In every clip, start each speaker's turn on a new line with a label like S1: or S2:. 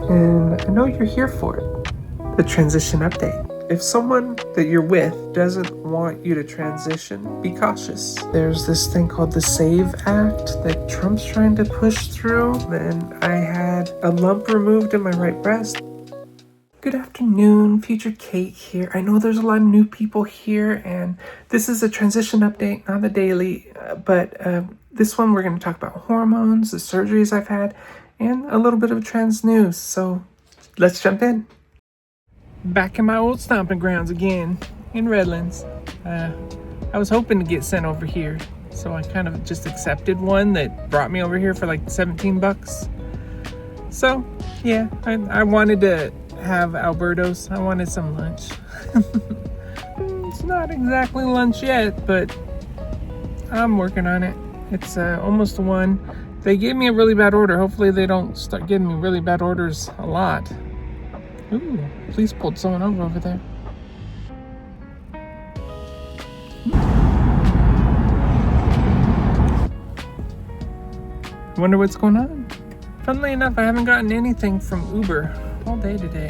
S1: and I know you're here for it. The transition update. If someone that you're with doesn't want you to transition, be cautious. There's this thing called the SAVE Act that Trump's trying to push through. Then I had a lump removed in my right breast. Good afternoon, Future Kate here. I know there's a lot of new people here, and this is a transition update, not a daily, but this one we're going to talk about hormones, the surgeries I've had, and a little bit of trans news. So let's jump in. Back in my old stomping grounds again, in Redlands. I was hoping to get sent over here, so I kind of just accepted one that brought me over here for like 17 bucks. So, yeah, I wanted to have Alberto's. I wanted some lunch. It's not exactly lunch yet, but I'm working on it. It's almost 1. They gave me a really bad order. Hopefully they don't start giving me really bad orders a lot. Ooh, police pulled someone over there. Wonder what's going on. Funnily enough, I haven't gotten anything from Uber all day today.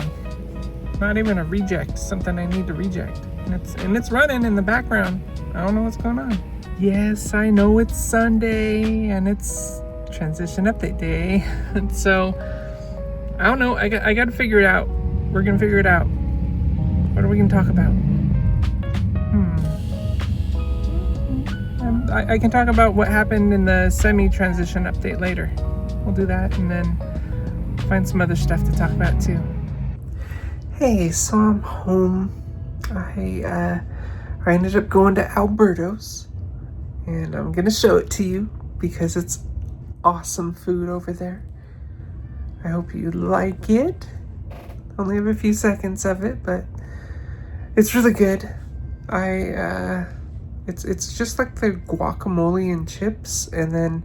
S1: Not even a reject, something I need to reject. And it's running in the background. I don't know what's going on. Yes, I know it's Sunday and it's transition update day. And so, I don't know, I got to figure it out. We're gonna figure it out. What are we gonna talk about? I can talk about what happened in the semi-transition update later. We'll do that and then find some other stuff to talk about too. Hey, so I'm home. I ended up going to Alberto's, and I'm gonna show it to you because it's awesome food over there. I hope you like it. Only have a few seconds of it, but it's really good. It's just like the guacamole and chips, and then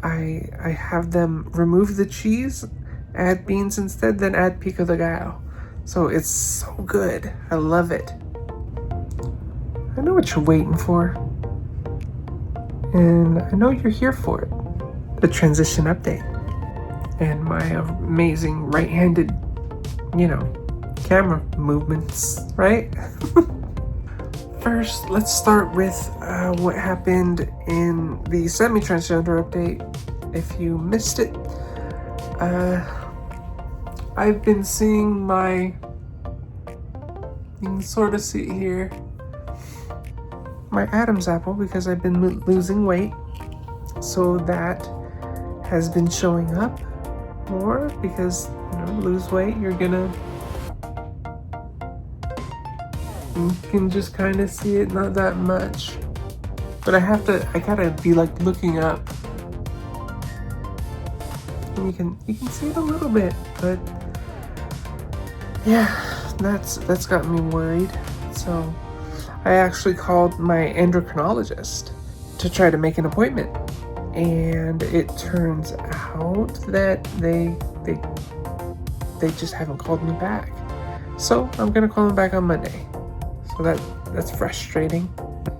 S1: I have them remove the cheese, add beans instead, then add pico de gallo. So it's so good. I love it. I know what you're waiting for, and I know you're here for it. The transition update and my amazing right-handed camera movements, right? First, let's start with what happened in the semi-transgender update. If you missed it, I've been seeing you can sort of see here, my Adam's apple, because I've been losing weight. So that has been showing up more because, lose weight, you can just kind of see it, not that much. But I gotta be like looking up. And you can see it a little bit, but yeah, that's got me worried. So I actually called my endocrinologist to try to make an appointment. And it turns out that they just haven't called me back. So I'm gonna call them back on Monday. So that's frustrating.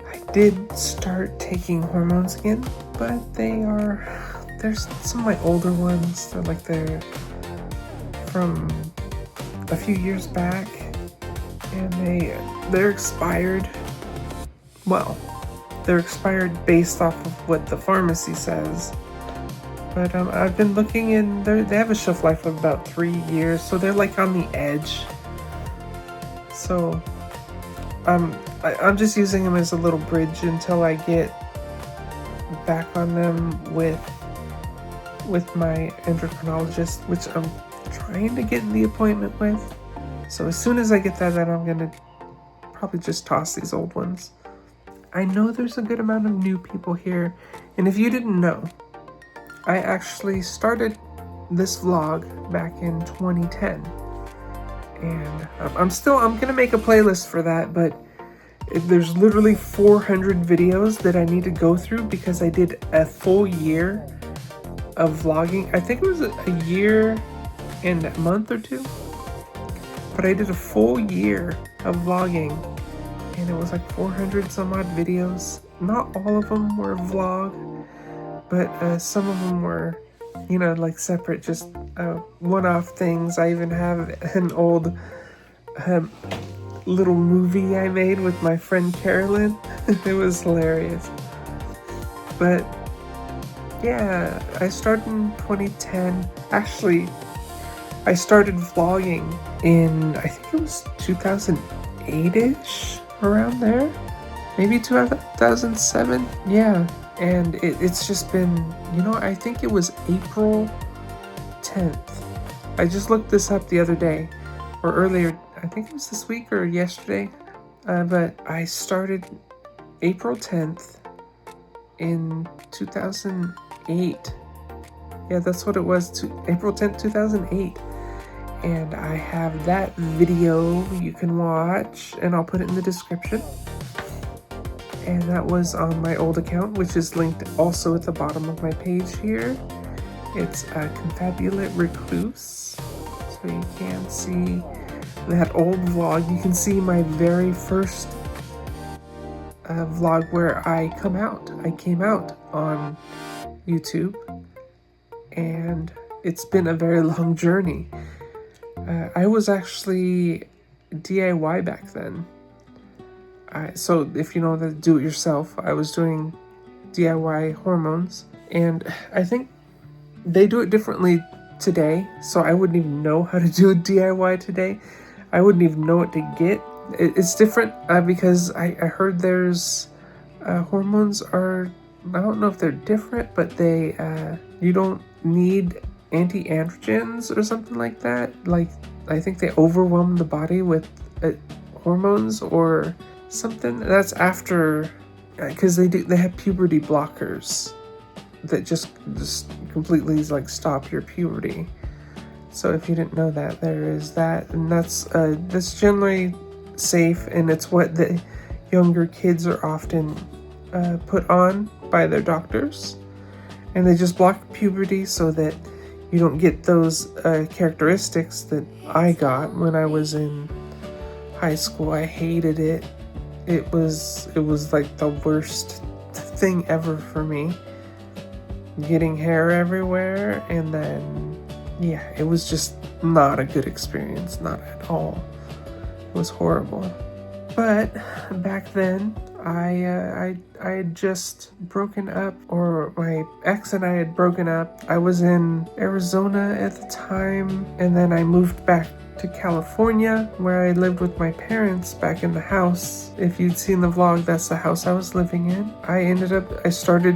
S1: I did start taking hormones again, but there's some of my older ones. They're from a few years back, and they're expired. Well, they're expired based off of what the pharmacy says. But I've been looking, and they have a shelf life of about 3 years, so they're like on the edge. So I'm just using them as a little bridge until I get back on them with my endocrinologist, which I'm trying to get the appointment with. So as soon as I get that, then I'm gonna probably just toss these old ones. I know there's a good amount of new people here, and if you didn't know, I actually started this vlog back in 2010, and I'm gonna make a playlist for that, but there's literally 400 videos that I need to go through because I did a full year of vlogging. I think it was a year and a month or two, but I did a full year of vlogging, and it was like 400 some odd videos. Not all of them were vlog, but some of them were like separate, just one-off things. I even have an old little movie I made with my friend Carolyn. It was hilarious. But yeah, I started in 2010. Actually, I started vlogging in, I think it was 2008-ish, around there. Maybe 2007. Yeah. And it's just been, I think it was April 10th. I just looked this up the other day, or earlier, I think it was this week or yesterday. But I started April 10th in 2008. Yeah, that's what it was, April 10th, 2008. And I have that video you can watch, and I'll put it in the description. And that was on my old account, which is linked also at the bottom of my page here. It's a Confabulate Recluse. So you can see that old vlog. You can see my very first vlog where I came out on YouTube. And it's been a very long journey. I was actually DIY back then. So if you know the do-it-yourself, I was doing DIY hormones, and I think they do it differently today, so I wouldn't even know how to do a DIY today. I wouldn't even know what to get. It's different because I heard there's hormones are, I don't know if they're different, but they you don't need anti-androgens or something like that. Like, I think they overwhelm the body with hormones or something. That's after, because they have puberty blockers that just completely like stop your puberty. So if you didn't know that, there is that, and that's generally safe, and it's what the younger kids are often put on by their doctors, and they just block puberty so that you don't get those characteristics that I got when I was in high school. I hated it. It was like the worst thing ever for me. Getting hair everywhere, and then yeah, it was just not a good experience, not at all. It was horrible. But back then, I had just broken up, or my ex and I had broken up. I was in Arizona at the time, and then I moved back to California, where I lived with my parents back in the house. If you'd seen the vlog, that's the house I was living in. I started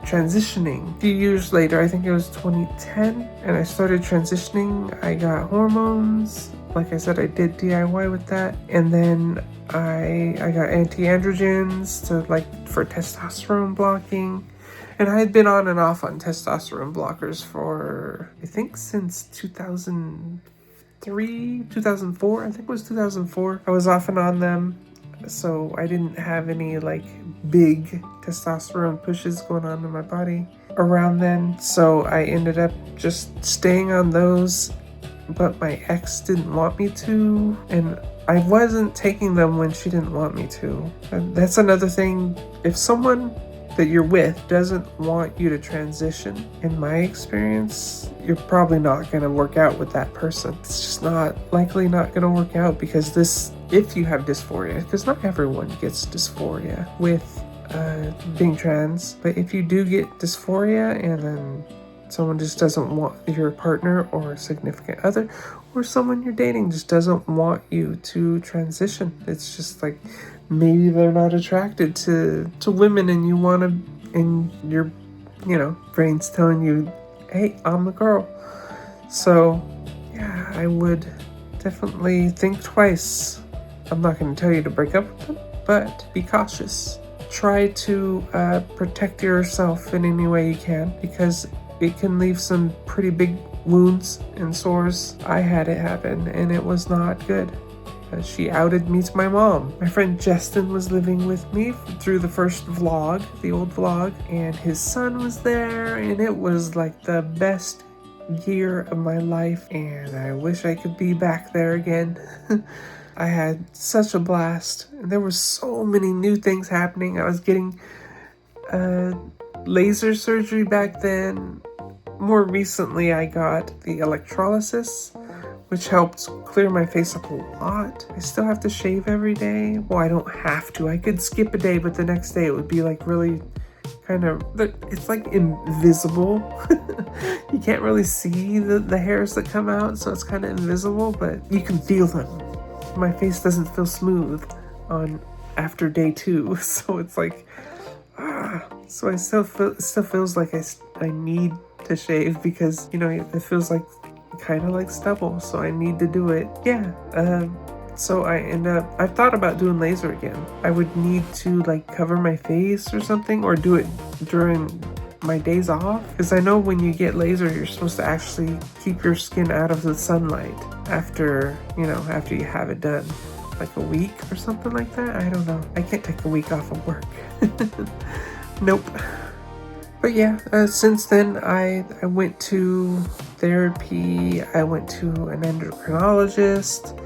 S1: transitioning a few years later. I think it was 2010, and I started transitioning. I got hormones. Like I said, I did DIY with that, and then I got anti-androgens for testosterone blocking. And I had been on and off on testosterone blockers for, I think, since 2004. I think it was 2004. I was off and on them, so I didn't have any big testosterone pushes going on in my body around then. So I ended up just staying on those, but my ex didn't want me to, and I wasn't taking them when she didn't want me to. And that's another thing. If someone that you're with doesn't want you to transition, in my experience, you're probably not going to work out with that person. It's just likely not going to work out, because if you have dysphoria, because not everyone gets dysphoria with being trans, but if you do get dysphoria and then someone just doesn't want, your partner or significant other or someone you're dating just doesn't want you to transition, it's just like maybe they're not attracted to women, and you want to, and your brain's telling you, hey, I'm the girl. So yeah, I would definitely think twice. I'm not going to tell you to break up with them, but be cautious. Try to protect yourself in any way you can, because it can leave some pretty big wounds and sores. I had it happen, and it was not good. She outed me to my mom. My friend Justin was living with me through the first vlog, the old vlog, and his son was there, and it was like the best year of my life, and I wish I could be back there again. I had such a blast, and there were so many new things happening. I was getting laser surgery back then. more recently I got the electrolysis, which helped clear my face up a lot. I still have to shave every day. Well, I don't have to. I could skip a day, but the next day it would be like really kind of, it's like invisible. You can't really see the hairs that come out, so it's kind of invisible, but you can feel them. My face doesn't feel smooth after day 2, so it's like, so I still feels like I need to shave because, you know, it feels like kind of like stubble, so I need to do it. Yeah. So I've thought about doing laser again. I would need to like cover my face or something, or do it during my days off, because I know when you get laser you're supposed to actually keep your skin out of the sunlight after you have it done, like a week or something like that. I don't know. I can't take a week off of work. Nope. But yeah, since then I went to therapy. I went to an endocrinologist.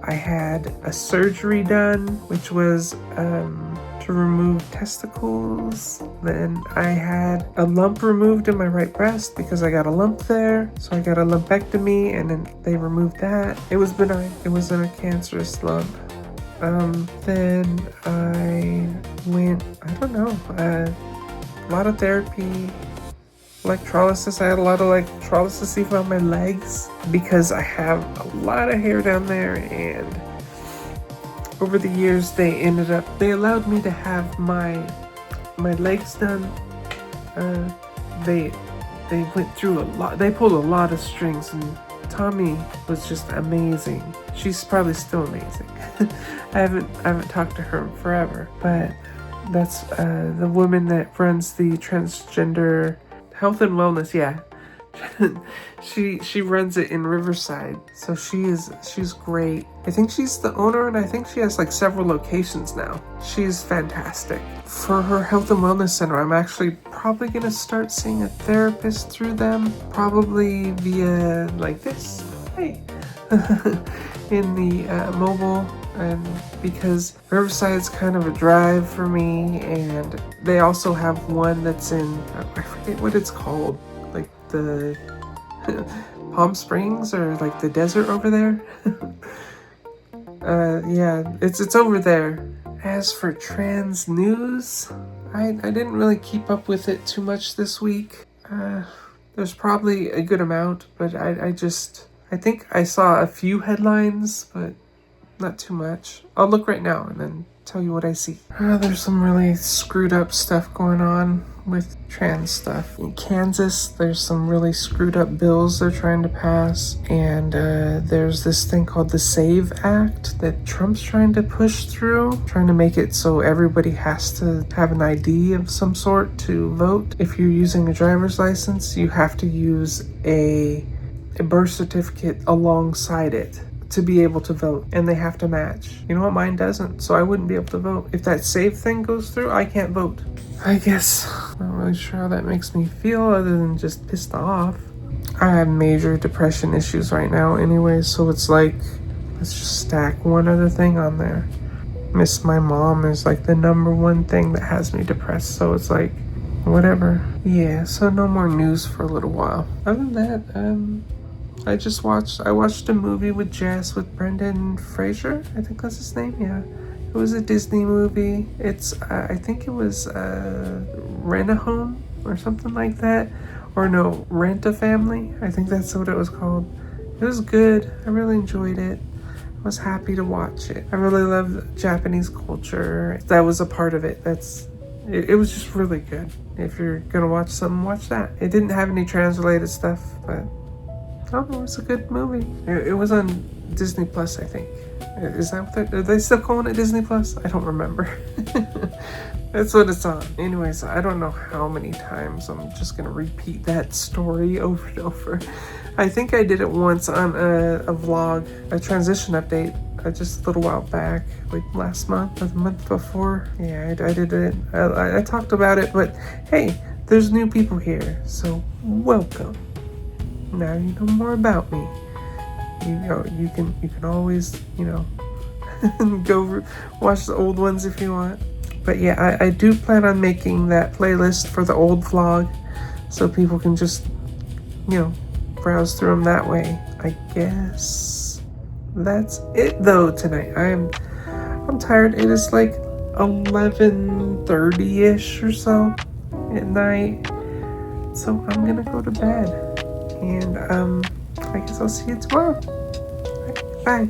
S1: I had a surgery done, which was to remove testicles. Then I had a lump removed in my right breast because I got a lump there. So I got a lumpectomy, and then they removed that. It was benign. It wasn't a cancerous lump. Then I went, I don't know, a lot of therapy, electrolysis. I had a lot of electrolysis even on my legs because I have a lot of hair down there, and over the years they allowed me to have my legs done. They went through a lot. They pulled a lot of strings, and Tommy was just amazing. She's probably still amazing. I haven't talked to her in forever, but that's the woman that runs the transgender health and wellness. Yeah. she runs it in Riverside, so she's great. I think she's the owner, and I think she has like several locations now. She's fantastic. For her health and wellness center, I'm actually probably gonna start seeing a therapist through them, probably via like this, hey, in the mobile. And because Riverside's kind of a drive for me, and they also have one that's in, I forget what it's called, like the Palm Springs, or like the desert over there. Yeah, it's over there. As for trans news, I didn't really keep up with it too much this week. There's probably a good amount, but I think I saw a few headlines, but not too much. I'll look right now and then tell you what I see. There's some really screwed up stuff going on with trans stuff. In Kansas, there's some really screwed up bills they're trying to pass. And there's this thing called the SAVE Act that Trump's trying to push through, trying to make it so everybody has to have an ID of some sort to vote. If you're using a driver's license, you have to use a birth certificate alongside it to be able to vote, and they have to match. You know what? Mine doesn't, so I wouldn't be able to vote. If that SAVE thing goes through, I can't vote. I guess I'm not really sure how that makes me feel, other than just pissed off. I have major depression issues right now anyway, so it's like, let's just stack one other thing on there. Miss my mom is like the number one thing that has me depressed, so it's like, whatever. Yeah, so no more news for a little while. Other than that, I watched a movie with Jess with Brendan Fraser. I think that's his name. Yeah, it was a Disney movie. It's I think it was Rent a Home or something like that, or no, Rent a Family. I think that's what it was called. It was good. I really enjoyed it. I was happy to watch it. I really love Japanese culture. That was a part of it. It was just really good. If you're gonna watch something, watch that. It didn't have any trans-related stuff, but oh, it was a good movie. It was on Disney Plus, I think. Is that what are they still calling it Disney Plus? I don't remember. That's what it's on. Anyways, I don't know how many times I'm just gonna repeat that story over and over. I think I did it once on a vlog, a transition update, just a little while back, like last month or the month before. Yeah, I did it. I talked about it, but hey, there's new people here, so welcome. Now you know more about me. You can always, go watch the old ones if you want. But yeah, I do plan on making that playlist for the old vlog, so people can just you know, browse through them that way. I guess that's it though tonight. I'm tired. It is like 11:30ish or so at night. So I'm gonna go to bed. And I guess I'll see you tomorrow. Bye.